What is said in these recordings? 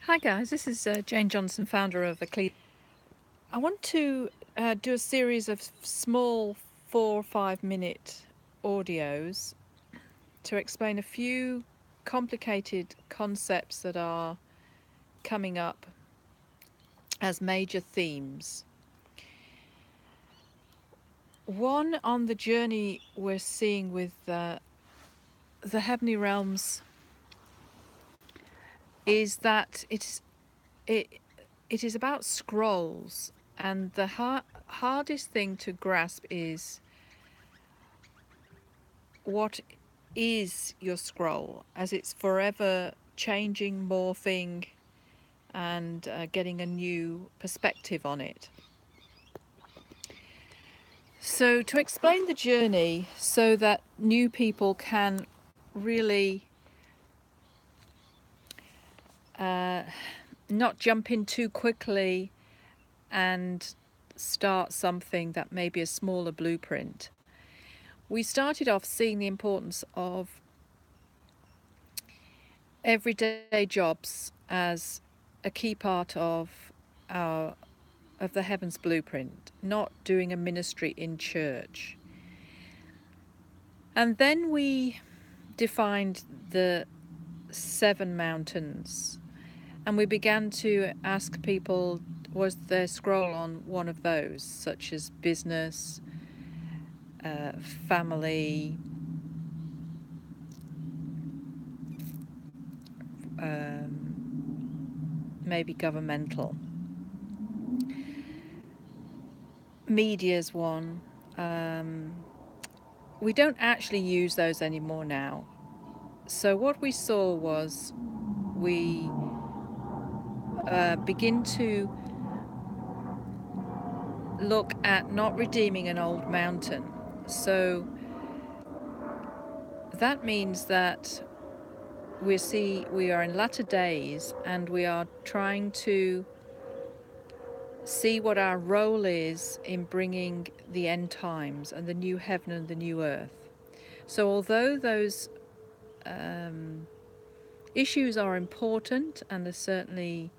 Hi guys, this is Jane Johnson, founder of Ecclesia. I want to do a series of small 4 or 5 minute audios to explain a few complicated concepts that are coming up as major themes. One on the journey we're seeing with the heavenly realms is that it is about scrolls, and the hardest thing to grasp is what is your scroll, as it's forever changing, morphing, and getting a new perspective on it. So to explain the journey so that new people can really not jump in too quickly and start something that may be a smaller blueprint. We started off seeing the importance of everyday jobs as a key part of the Heavens Blueprint, not doing a ministry in church. And then we defined the 7 mountains, and we began to ask people, was their scroll on one of those, such as business, family, maybe governmental. Media's one. We don't actually use those anymore now. So what we saw was we begin to look at not redeeming an old mountain. So that means that we are in latter days, and we are trying to see what our role is in bringing the end times and the new heaven and the new earth. So although those issues are important, and they're certainly,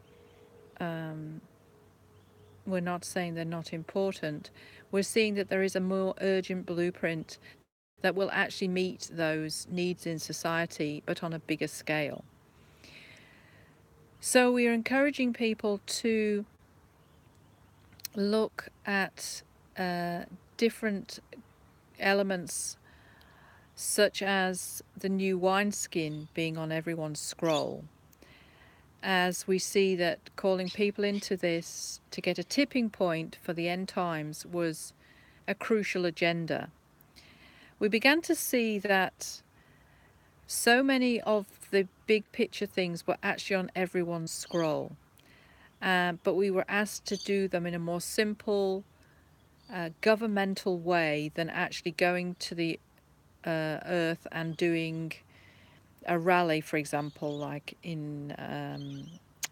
we're not saying they're not important, we're seeing that there is a more urgent blueprint that will actually meet those needs in society, but on a bigger scale. So we are encouraging people to look at different elements, such as the new wineskin being on everyone's scroll, as we see that calling people into this to get a tipping point for the end times was a crucial agenda. We began to see that so many of the big picture things were actually on everyone's scroll, but we were asked to do them in a more simple, governmental way than actually going to the earth and doing a rally, for example, like in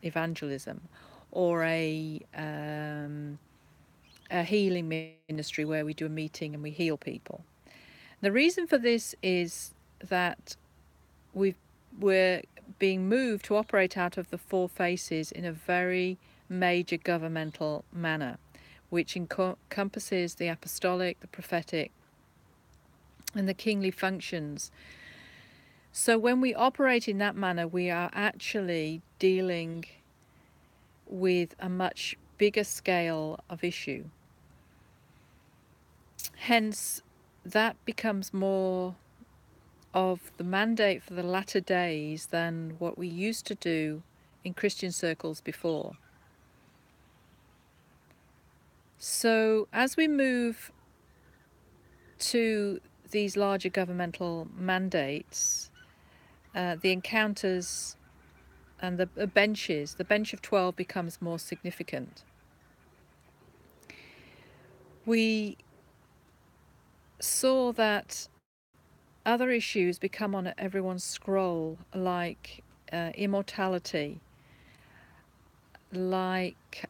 evangelism, or a healing ministry where we do a meeting and we heal people. The reason for this is that we're being moved to operate out of the 4 faces in a very major governmental manner, which encompasses the apostolic, the prophetic, and the kingly functions. So when we operate in that manner, we are actually dealing with a much bigger scale of issue. Hence, that becomes more of the mandate for the latter days than what we used to do in Christian circles before. So as we move to these larger governmental mandates, the encounters and the bench of 12 becomes more significant. We saw that other issues become on everyone's scroll, like immortality, like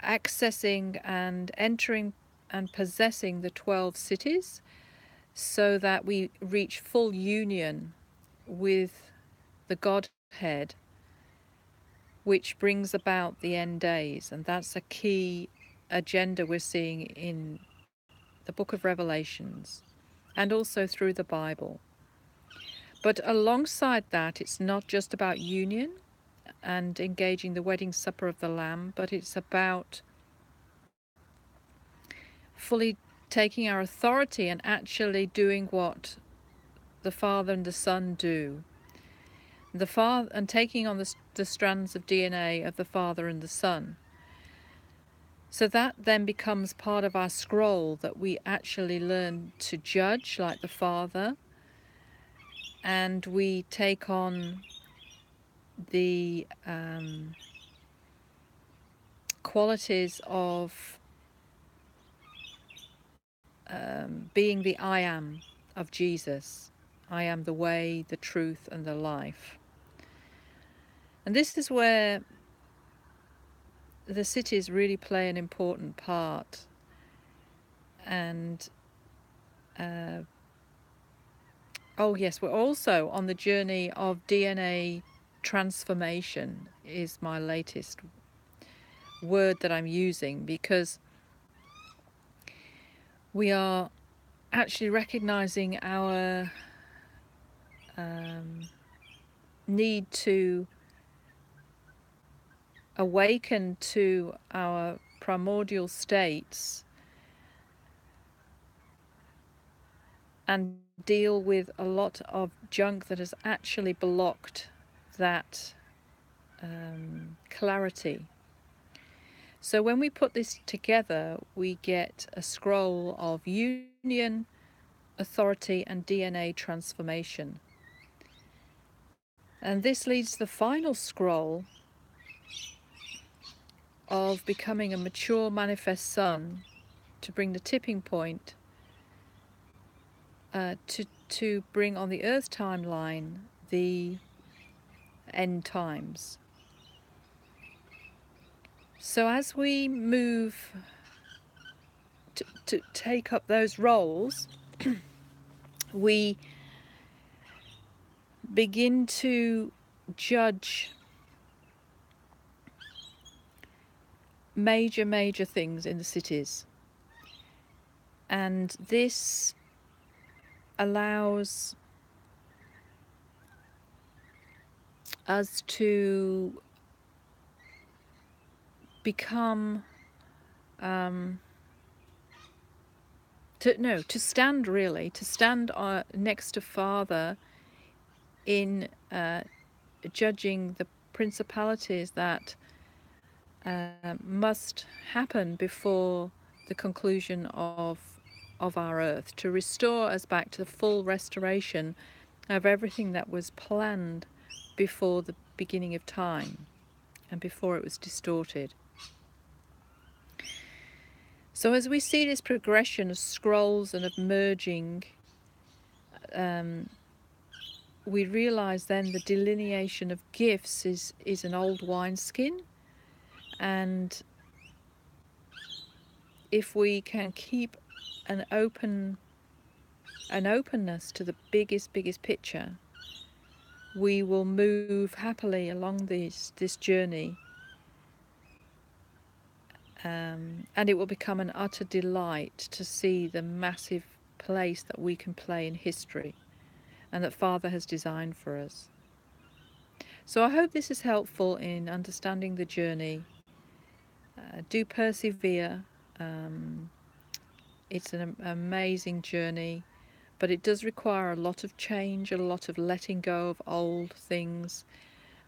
accessing and entering and possessing the 12 cities, so that we reach full union with the Godhead, which brings about the end days. And that's a key agenda we're seeing in the book of Revelations and also through the Bible. But alongside that, it's not just about union and engaging the wedding supper of the Lamb, but it's about fully taking our authority and actually doing what the Father and the Son do. The Father, and taking on the strands of DNA of the Father and the Son. So that then becomes part of our scroll, that we actually learn to judge like the Father, and we take on the qualities of being the I am of Jesus. I am the way, the truth, and the life. And this is where the cities really play an important part. And oh yes, we're also on the journey of DNA transformation, is my latest word that I'm using, because we are actually recognizing our need to awaken to our primordial states and deal with a lot of junk that has actually blocked that clarity. So when we put this together, we get a scroll of union, authority, and DNA transformation. And this leads to the final scroll of becoming a mature manifest son, to bring the tipping point, to bring on the earth timeline the end times. So as we move to take up those roles, we begin to judge major things in the cities. And this allows us to become to stand next to Father in judging the principalities that must happen before the conclusion of our earth, to restore us back to the full restoration of everything that was planned before the beginning of time and before it was distorted. So as we see this progression of scrolls and of merging, we realize then the delineation of gifts is an old wineskin, and if we can keep an openness to the biggest picture, we will move happily along this journey, and it will become an utter delight to see the massive place that we can play in history and that Father has designed for us. So I hope this is helpful in understanding the journey. Do persevere. It's an amazing journey, but it does require a lot of change, a lot of letting go of old things,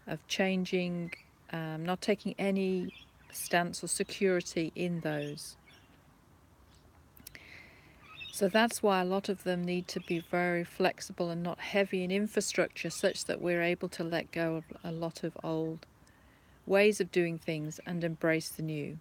of changing, not taking any stance or security in those. So that's why a lot of them need to be very flexible and not heavy in infrastructure, such that we're able to let go of a lot of old ways of doing things and embrace the new.